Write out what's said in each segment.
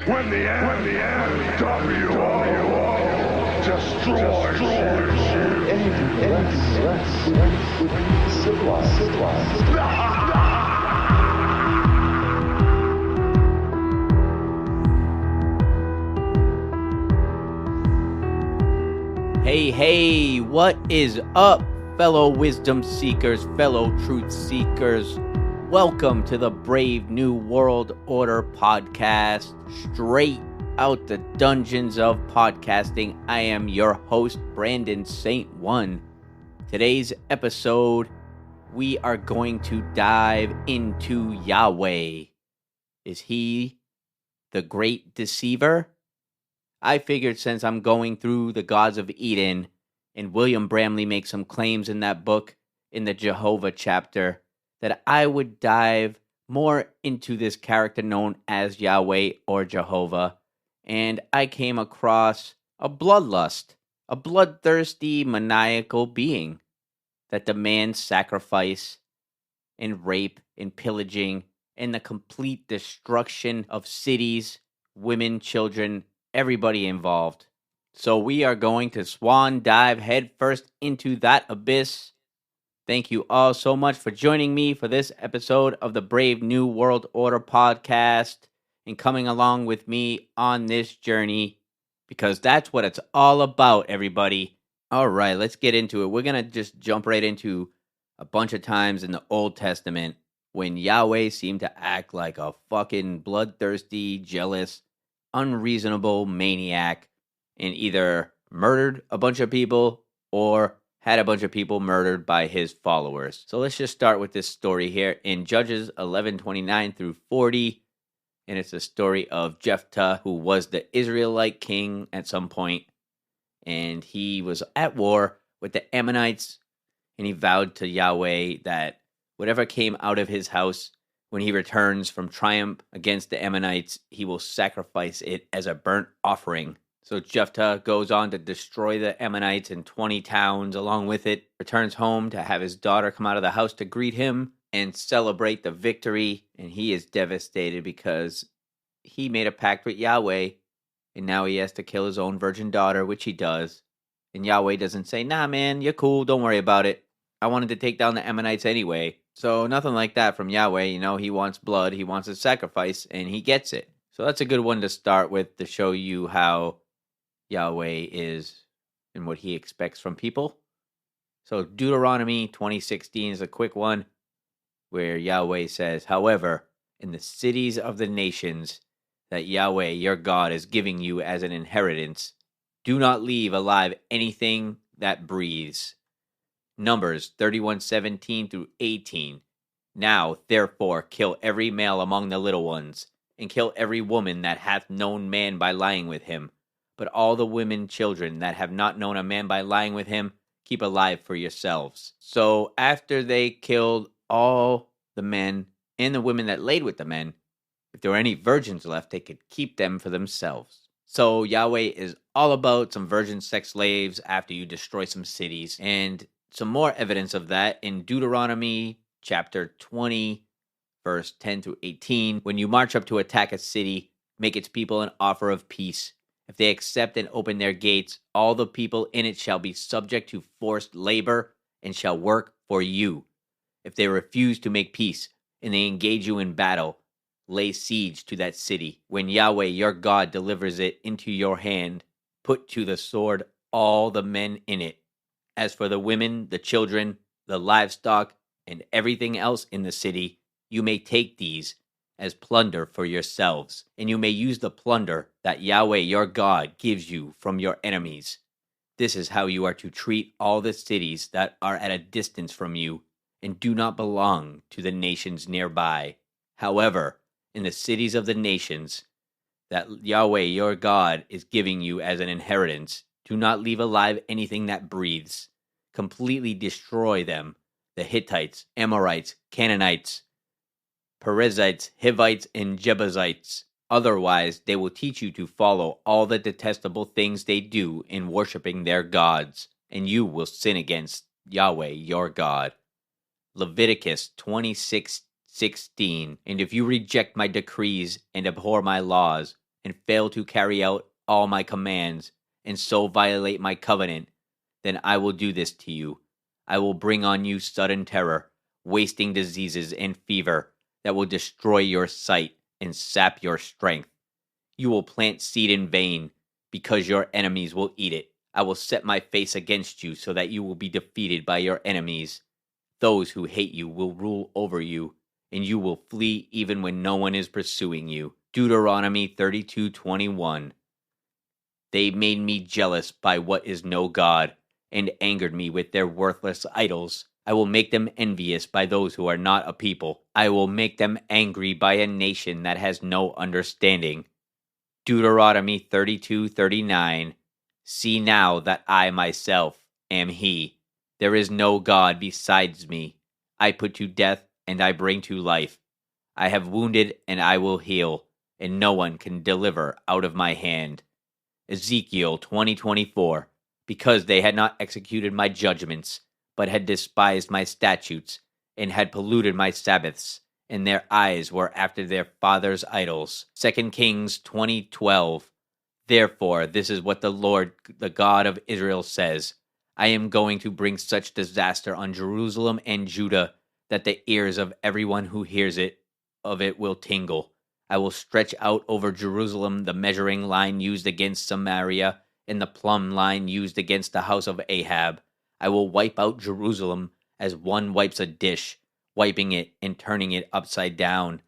When the end, W-O, destroys you. Anything less would be civilized. Hey, what is up, fellow wisdom seekers, fellow truth seekers? Welcome to the Brave New World Order podcast, straight out the dungeons of podcasting. I am your host, Brandon St. One. Today's episode, we are going to dive into Yahweh. Is he the great deceiver? I figured since I'm going through the Gods of Eden, and William Bramley makes some claims in that book, in the Jehovah chapter, that I would dive more into this character known as Yahweh or Jehovah, and I came across a bloodlust, a bloodthirsty, maniacal being that demands sacrifice and rape and pillaging and the complete destruction of cities, women, children, everybody involved. So we are going to swan dive headfirst into that abyss. Thank you all so much for joining me for this episode of the Brave New World Order podcast and coming along with me on this journey, because that's what it's all about, everybody. All right, let's get into it. We're going to just jump right into a bunch of times in the Old Testament when Yahweh seemed to act like a fucking bloodthirsty, jealous, unreasonable maniac and either murdered a bunch of people or had a bunch of people murdered by his followers. So let's just start with this story here in Judges 11:29 through 40. And it's a story of Jephthah, who was the Israelite king at some point. And he was at war with the Ammonites. And he vowed to Yahweh that whatever came out of his house when he returns from triumph against the Ammonites, he will sacrifice it as a burnt offering. So Jephthah goes on to destroy the Ammonites and 20 towns along with it, returns home to have his daughter come out of the house to greet him and celebrate the victory. And he is devastated because he made a pact with Yahweh, and now he has to kill his own virgin daughter, which he does. And Yahweh doesn't say, nah, man, you're cool, don't worry about it. I wanted to take down the Ammonites anyway. So nothing like that from Yahweh. He wants blood, he wants a sacrifice, and he gets it. So that's a good one to start with to show you how Yahweh is and what he expects from people. So Deuteronomy 20:16 is a quick one where Yahweh says, however, in the cities of the nations that Yahweh your God is giving you as an inheritance, do not leave alive anything that breathes. Numbers 31:17 through 18. Now, therefore, kill every male among the little ones, and kill every woman that hath known man by lying with him. But all the women children that have not known a man by lying with him, keep alive for yourselves. So after they killed all the men and the women that laid with the men, if there were any virgins left, they could keep them for themselves. So Yahweh is all about some virgin sex slaves after you destroy some cities. And some more evidence of that in Deuteronomy chapter 20, verse 10 through 18. When you march up to attack a city, make its people an offer of peace. If they accept and open their gates, all the people in it shall be subject to forced labor and shall work for you. If they refuse to make peace and they engage you in battle, lay siege to that city. When Yahweh your God delivers it into your hand, put to the sword all the men in it. As for the women, the children, the livestock, and everything else in the city, you may take these as plunder for yourselves, and you may use the plunder that Yahweh your God gives you from your enemies. This is how you are to treat all the cities that are at a distance from you and do not belong to the nations nearby. However, in the cities of the nations that Yahweh your God is giving you as an inheritance, do not leave alive anything that breathes. Completely destroy them, the Hittites, Amorites, Canaanites, Perizzites, Hivites, and Jebusites. Otherwise, they will teach you to follow all the detestable things they do in worshiping their gods, and you will sin against Yahweh your God. Leviticus 26:16. And if you reject my decrees and abhor my laws, and fail to carry out all my commands, and so violate my covenant, then I will do this to you. I will bring on you sudden terror, wasting diseases and fever that will destroy your sight and sap your strength. You will plant seed in vain, because your enemies will eat it. I will set my face against you so that you will be defeated by your enemies. Those who hate you will rule over you, and you will flee even when no one is pursuing you. Deuteronomy 32:21. They made me jealous by what is no God, and angered me with their worthless idols. I will make them envious by those who are not a people. I will make them angry by a nation that has no understanding. Deuteronomy 32:39. See now that I myself am He. There is no God besides me. I put to death and I bring to life. I have wounded and I will heal, and no one can deliver out of my hand. Ezekiel 20:24. Because they had not executed my judgments, but had despised my statutes, and had polluted my Sabbaths, and their eyes were after their fathers' idols. 2 Kings 20:12. Therefore, this is what the Lord, the God of Israel, says. I am going to bring such disaster on Jerusalem and Judah that the ears of everyone who hears of it will tingle. I will stretch out over Jerusalem the measuring line used against Samaria and the plumb line used against the house of Ahab. I will wipe out Jerusalem as one wipes a dish, wiping it and turning it upside down.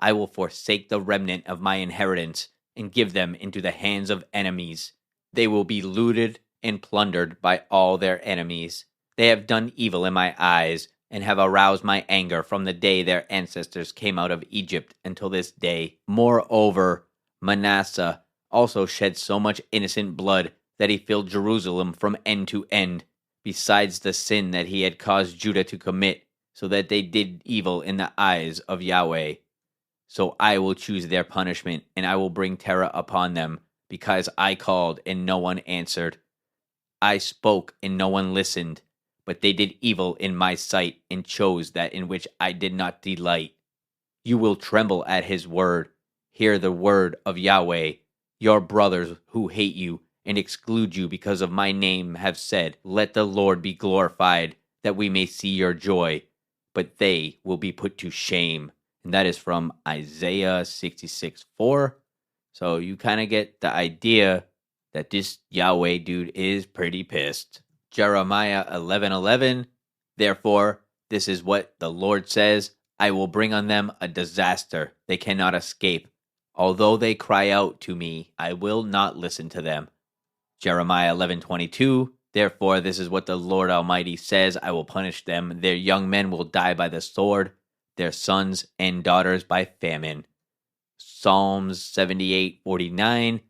I will forsake the remnant of my inheritance and give them into the hands of enemies. They will be looted and plundered by all their enemies. They have done evil in my eyes, and have aroused my anger from the day their ancestors came out of Egypt until this day. Moreover, Manasseh also shed so much innocent blood that he filled Jerusalem from end to end, besides the sin that he had caused Judah to commit, so that they did evil in the eyes of Yahweh. So I will choose their punishment, and I will bring terror upon them, because I called and no one answered. I spoke and no one listened, but they did evil in my sight and chose that in which I did not delight. You will tremble at his word. Hear the word of Yahweh. Your brothers who hate you and exclude you because of my name have said, let the Lord be glorified, that we may see your joy. But they will be put to shame. And that is from Isaiah 66:4. So you kind of get the idea that this Yahweh dude is pretty pissed. Jeremiah 11:11. Therefore, this is what the Lord says, I will bring on them a disaster they cannot escape. Although they cry out to me, I will not listen to them. Jeremiah 11:22. Therefore, this is what the Lord Almighty says, I will punish them. Their young men will die by the sword, their sons and daughters by famine. Psalms 78:49.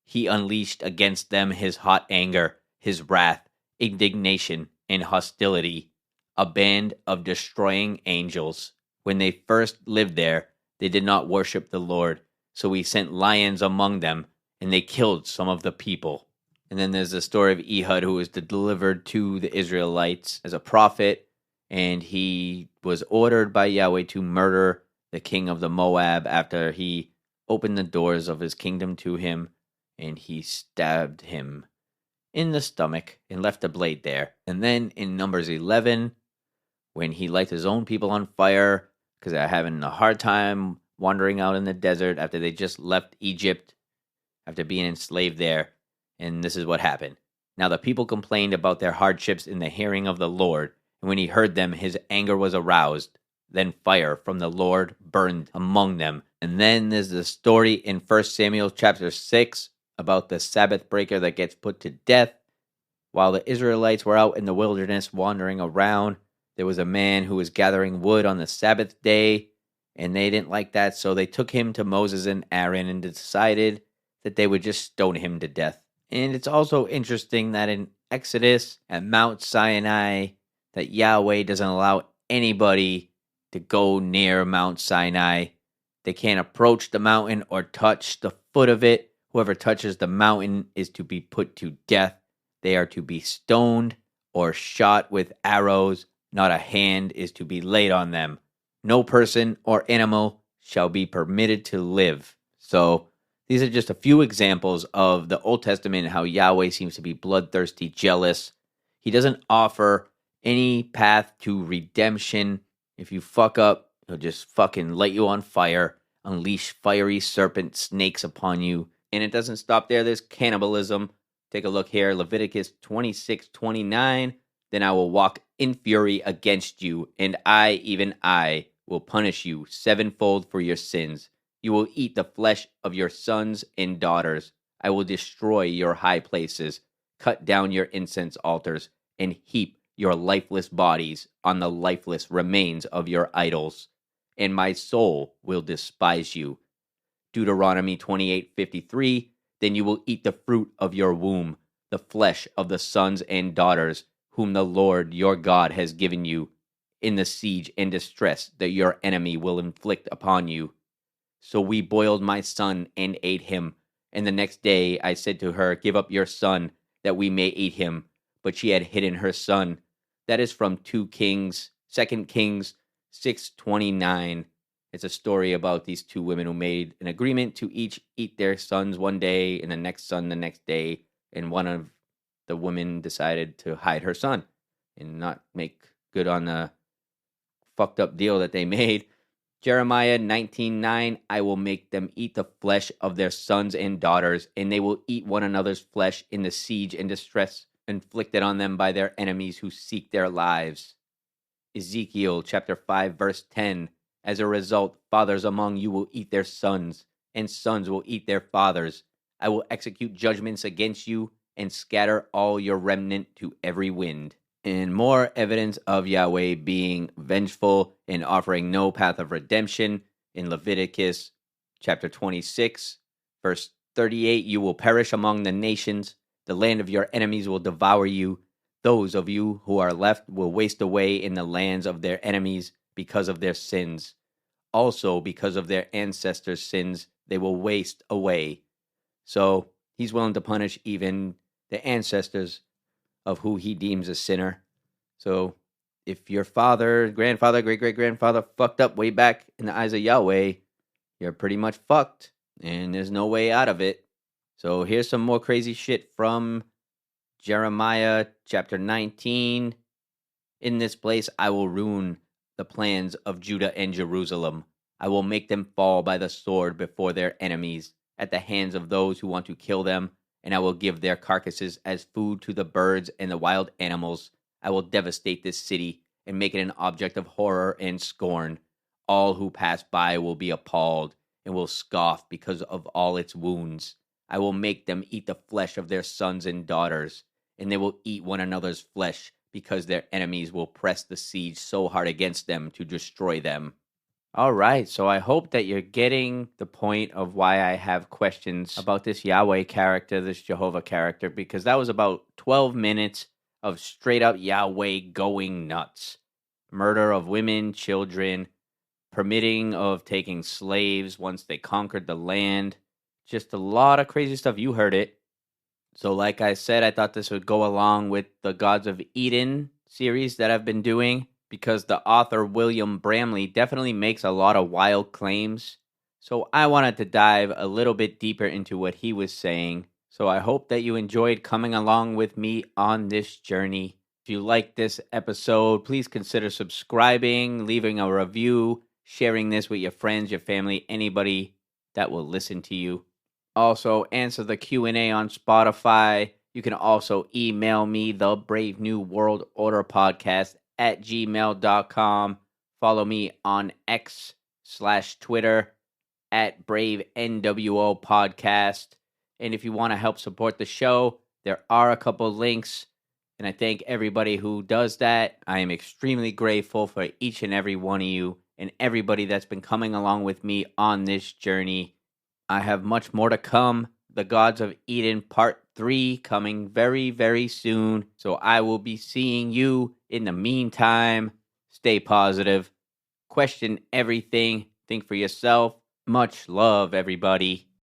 He unleashed against them his hot anger, his wrath, indignation, and hostility, a band of destroying angels. When they first lived there, they did not worship the Lord, so he sent lions among them, and they killed some of the people. And then there's the story of Ehud, who was delivered to the Israelites as a prophet, and he was ordered by Yahweh to murder the king of the Moab after he opened the doors of his kingdom to him, and he stabbed him in the stomach and left a blade there. And then in Numbers 11, when he lights his own people on fire because they're having a hard time wandering out in the desert after they just left Egypt, after being enslaved there. And this is what happened. Now the people complained about their hardships in the hearing of the Lord, and when he heard them, his anger was aroused. Then fire from the Lord burned among them. And then there's the story in 1 Samuel chapter 6 about the Sabbath breaker that gets put to death. While the Israelites were out in the wilderness wandering around, there was a man who was gathering wood on the Sabbath day, and they didn't like that, so they took him to Moses and Aaron and decided that they would just stone him to death. And it's also interesting that in Exodus at Mount Sinai, that Yahweh doesn't allow anybody to go near Mount Sinai. They can't approach the mountain or touch the foot of it. Whoever touches the mountain is to be put to death. They are to be stoned or shot with arrows. Not a hand is to be laid on them. No person or animal shall be permitted to live. So These are just a few examples of the Old Testament and how Yahweh seems to be bloodthirsty, jealous. He doesn't offer any path to redemption. If you fuck up, he'll just fucking light you on fire, unleash fiery serpent snakes upon you. And it doesn't stop there. There's cannibalism. Take a look here. Leviticus 26:29. Then I will walk in fury against you, and I, even I, will punish you sevenfold for your sins. You will eat the flesh of your sons and daughters. I will destroy your high places, cut down your incense altars, and heap your lifeless bodies on the lifeless remains of your idols. And my soul will despise you. Deuteronomy 28:53. Then you will eat the fruit of your womb, the flesh of the sons and daughters, whom the Lord your God has given you, in the siege and distress that your enemy will inflict upon you. So we boiled my son and ate him. And the next day I said to her, give up your son, that we may eat him. But she had hidden her son. That is from 2 Kings 6:29. It's a story about these two women who made an agreement to each eat their sons one day and the next son the next day. And one of the women decided to hide her son and not make good on the fucked up deal that they made. Jeremiah 19:9, I will make them eat the flesh of their sons and daughters, and they will eat one another's flesh in the siege and distress inflicted on them by their enemies who seek their lives. Ezekiel chapter 5, verse 10, as a result, fathers among you will eat their sons, and sons will eat their fathers. I will execute judgments against you and scatter all your remnant to every wind. And more evidence of Yahweh being vengeful and offering no path of redemption in Leviticus chapter 26, verse 38, you will perish among the nations. The land of your enemies will devour you. Those of you who are left will waste away in the lands of their enemies because of their sins. Also, because of their ancestors' sins, they will waste away. So he's willing to punish even the ancestors of who he deems a sinner. So if your father, grandfather, great-great-grandfather fucked up way back in the eyes of Yahweh, you're pretty much fucked, and there's no way out of it. So here's some more crazy shit from Jeremiah chapter 19. In this place I will ruin the plans of Judah and Jerusalem. I will make them fall by the sword before their enemies, at the hands of those who want to kill them, and I will give their carcasses as food to the birds and the wild animals. I will devastate this city and make it an object of horror and scorn. All who pass by will be appalled and will scoff because of all its wounds. I will make them eat the flesh of their sons and daughters, and they will eat one another's flesh because their enemies will press the siege so hard against them to destroy them. All right, so I hope that you're getting the point of why I have questions about this Yahweh character, this Jehovah character, because that was about 12 minutes of straight up Yahweh going nuts. Murder of women, children, permitting of taking slaves once they conquered the land. Just a lot of crazy stuff. You heard it. So like I said, I thought this would go along with the Gods of Eden series that I've been doing, because the author William Bramley definitely makes a lot of wild claims. So I wanted to dive a little bit deeper into what he was saying. So I hope that you enjoyed coming along with me on this journey. If you like this episode, please consider subscribing, leaving a review, sharing this with your friends, your family, anybody that will listen to you. Also, answer the Q&A on Spotify. You can also email me, the Brave New World Order Podcast @gmail.com. Follow me on X/Twitter @BraveNWO Podcast. And if you want to help support the show, there are a couple links. And I thank everybody who does that. I am extremely grateful for each and every one of you and everybody that's been coming along with me on this journey. I have much more to come. The Gods of Eden Part 3 coming very, very soon. So I will be seeing you. In the meantime, stay positive. Question everything. Think for yourself. Much love, everybody.